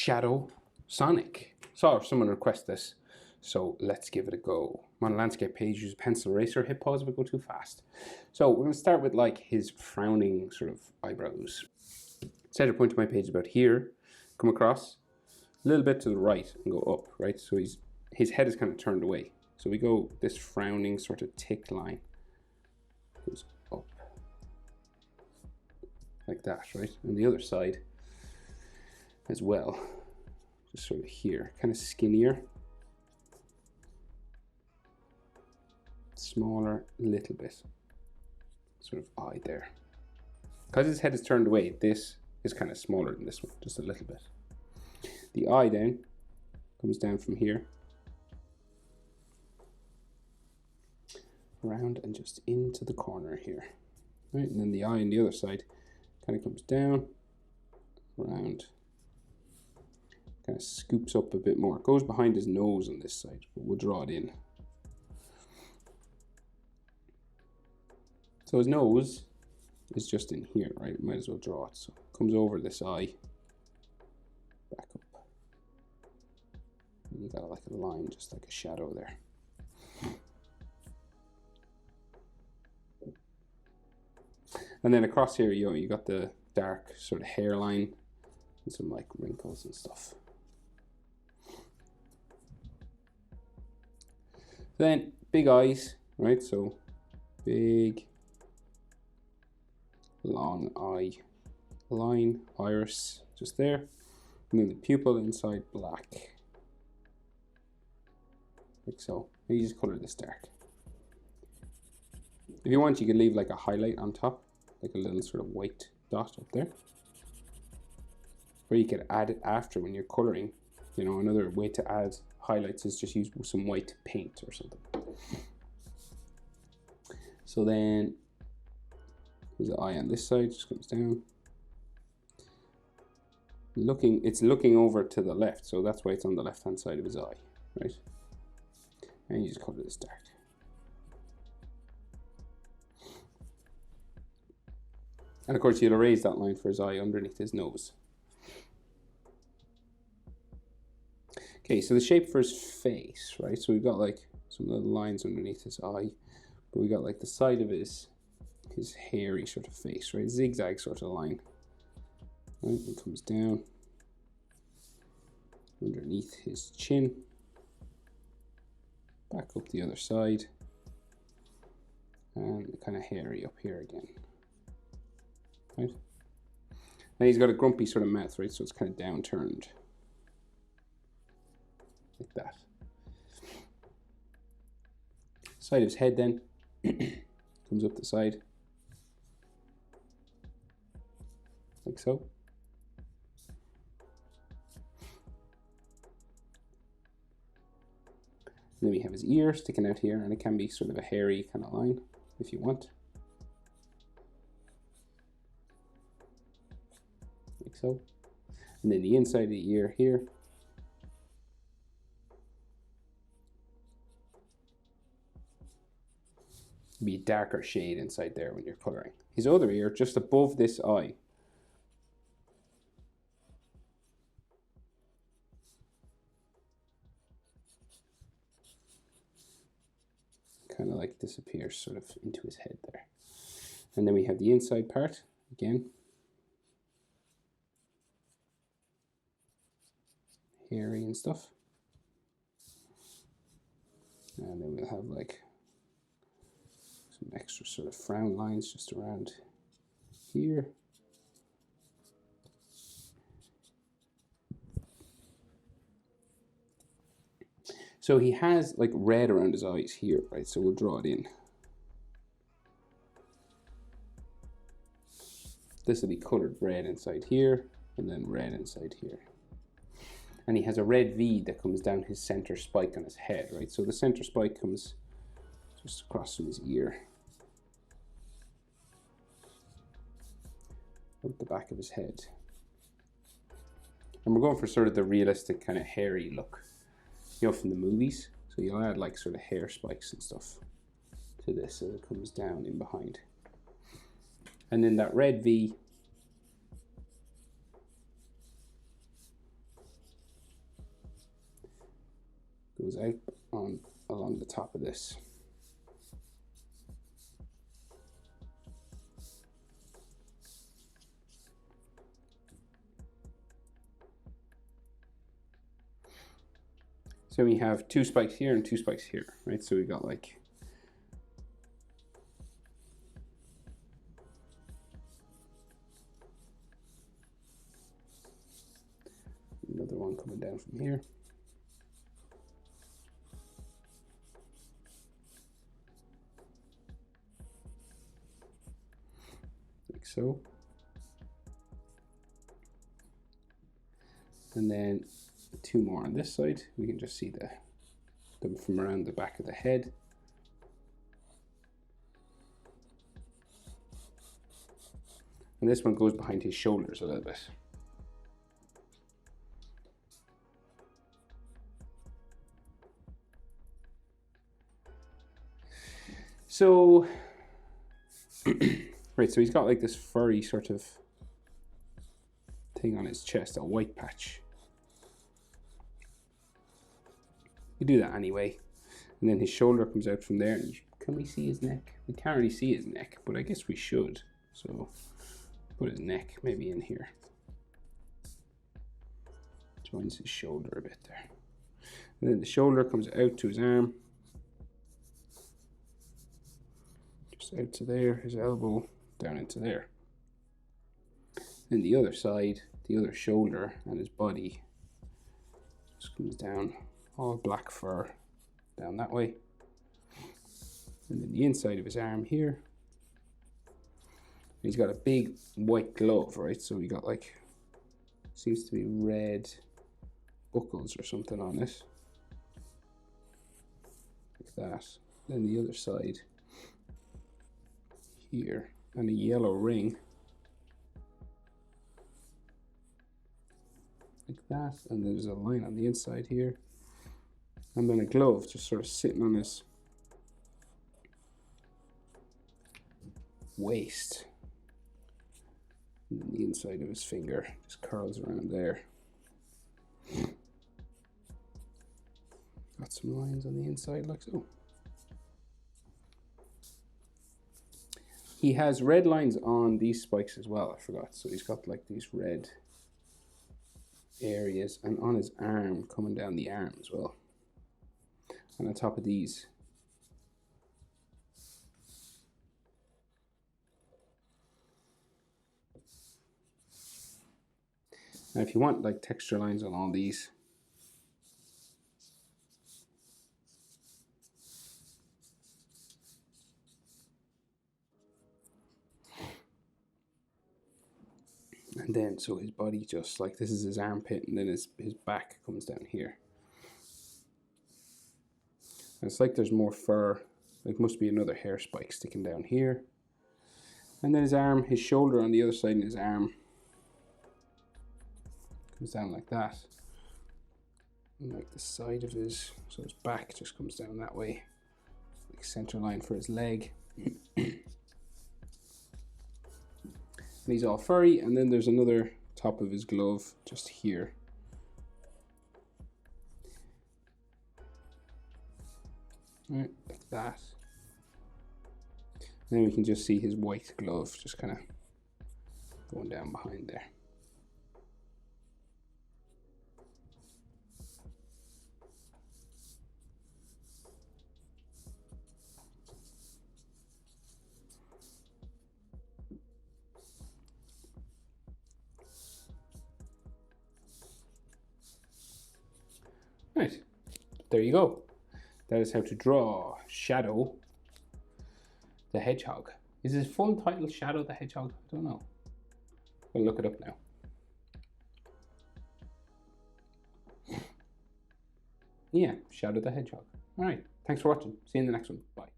Shadow Sonic. Saw someone request this, so let's give it a go. I'm on a landscape page, use a pencil eraser, hit pause if I go too fast. So we're going to start with like his frowning sort of eyebrows. Center point of my page about here, come across a little bit to the right and go up, right? So his head is kind of turned away. So we go this frowning sort of tick line goes up like that, right? And the other side as well, just sort of here, kind of skinnier, smaller, little bit, sort of eye there. Because his head is turned away, this is kind of smaller than this one, just a little bit. The eye then comes down from here, around and just into the corner here, right? And then the eye on the other side kind of comes down, around, kind of scoops up a bit more. It goes behind his nose on this side, but we'll draw it in. So his nose is just in here, right? Might as well draw it. So it comes over this eye, back up. And you got like a line, just like a shadow there. And then across here, you got the dark sort of hairline and some like wrinkles and stuff. Then big eyes, right? So big, long eye line, iris just there. And then the pupil inside black, like so. And you just color this dark. If you want, you could leave like a highlight on top, like a little sort of white dot up there. Or you could add it after when you're coloring. You know, another way to add highlights is just use some white paint or something. So then his eye on this side just comes down. It's looking over to the left, so that's why it's on the left hand side of his eye, right? And you just color this dark. And of course you'll erase that line for his eye underneath his nose. Okay, so the shape for his face, right? So we've got like some little lines underneath his eye, but we got like the side of his hairy sort of face, right? Zigzag sort of line. Right, it comes down underneath his chin, back up the other side, and kind of hairy up here again. Right? And he's got a grumpy sort of mouth, right? So it's kind of downturned. Like that. Side of his head then comes up the side. Like so. And then we have his ear sticking out here, and it can be sort of a hairy kind of line if you want. Like so. And then the inside of the ear here. Be a darker shade inside there when you're coloring. His other ear just above this eye. Kind of like disappears sort of into his head there. And then we have the inside part again. Hairy and stuff. And then we'll have like some extra sort of frown lines just around here. So he has like red around his eyes here, right? So we'll draw it in. This will be colored red inside here, and then red inside here. And he has a red V that comes down his center spike on his head, right? So the center spike comes just across from his ear, up the back of his head. And we're going for sort of the realistic kind of hairy look, you know, from the movies. So you'll add like sort of hair spikes and stuff to this as it comes down in behind. And then that red V goes out on along the top of this. So we have 2 spikes here and 2 spikes here, right? So we got like another one coming down from here. Like so. And then 2 more on this side. We can just see them from around the back of the head. And this one goes behind his shoulders a little bit. So, right, so he's got like this furry sort of thing on his chest, a white patch. You do that anyway. And then his shoulder comes out from there. And can we see his neck? We can't really see his neck, but I guess we should. So put his neck maybe in here. Joins his shoulder a bit there. And then the shoulder comes out to his arm. Just out to there, his elbow down into there. Then the other side, the other shoulder and his body just comes down, all black fur down that way. And then the inside of his arm here. He's got a big white glove, right? So we got like, seems to be red buckles or something on it. Like that. Then the other side here, and a yellow ring. Like that. And there's a line on the inside here. And then a glove just sort of sitting on his waist. And then the inside of his finger just curls around there. Got some lines on the inside like so. He has red lines on these spikes as well, I forgot. So he's got like these red areas, and on his arm, coming down the arm as well. And on top of these. Now if you want like texture lines on all these, and then so his body just like, this is his armpit, and then his back comes down here. And it's like there's more fur, like must be another hair spike sticking down here. And then his arm, his shoulder on the other side, and his arm comes down like that. And like the side of his, so his back just comes down that way. Like center line for his leg. And he's all furry, and then there's another top of his glove just here. Right, like that. And then we can just see his white glove just kind of going down behind there. Right, there you go. That is how to draw Shadow the Hedgehog. Is his full title Shadow the Hedgehog? I don't know. We'll look it up now. Yeah, Shadow the Hedgehog. All right, thanks for watching. See you in the next one. Bye.